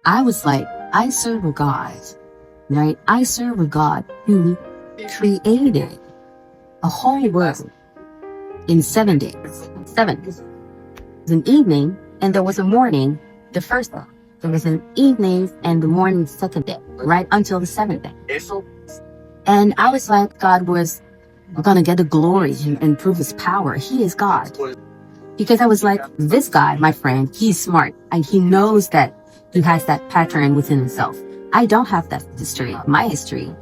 I was like, I serve a God, right? I serve a God who created a whole world in 7 days. 7. There was an evening and there was a morning, the first day. There was an evening and the morning, the second day, right until the 7th day. And I was like, God was gonna get the glory and prove his power. He is God. Because I was like, this guy, my friend, he's smart and he knows that he has that pattern within himself. I don't have that history. My history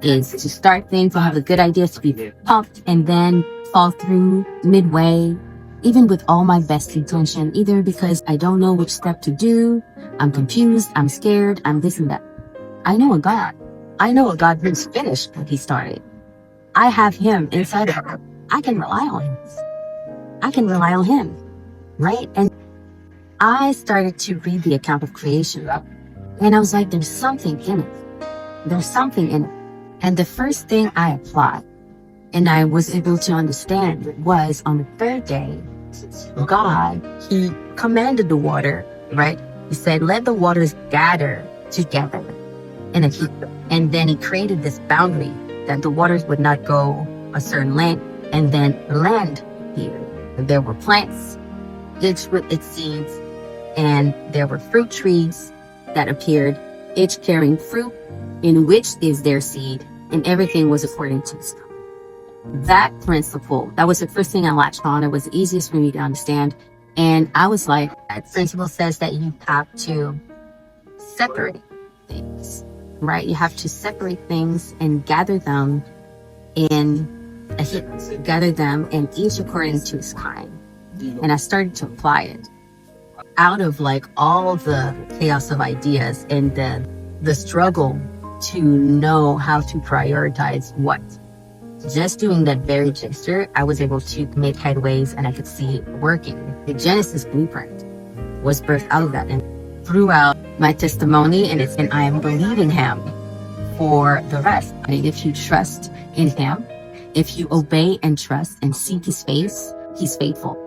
is to start things, to have the good ideas, to be pumped, and then fall through midway, even with all my best intention, either because I don't know which step to do, I'm confused, I'm scared, I'm this and that. I know a God. I know a God who's finished what he started. I have him inside of me. I can rely on him. I can rely on him, right? And I started to read the account of creation, and I was like, there's something in it. There's something in it. And the first thing I applied, and I was able to understand, was on the 3rd day, God, he commanded the water, right? He said, let the waters gather together in a heap. And then he created this boundary that the waters would not go a certain length, and then land appeared. There were plants, each with its seeds, and there were fruit trees that appeared, each carrying fruit, in which is their seed, and everything was according to its time. That principle, that was the first thing I latched on. It was the easiest for me to understand. And I was like, that principle says that you have to separate things, right? You have to separate things and gather them in a heap, gather them, and each according to its kind. And I started to apply it out of like all the chaos of ideas and the struggle to know how to prioritize what. Just doing that very gesture, I was able to make headways and I could see it working. The Genesis blueprint was birthed out of that, and throughout my testimony, and I am believing him for the rest. I mean, if you trust in him, if you obey and trust and seek his face, he's faithful.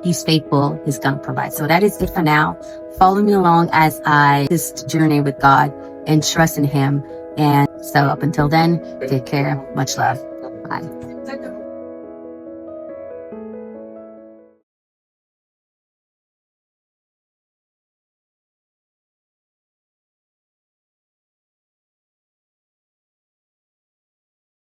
He's faithful. He's going to provide. So that is it for now. Follow me along as I just journey with God and trust in him. And so up until then, take care. Much love. Bye.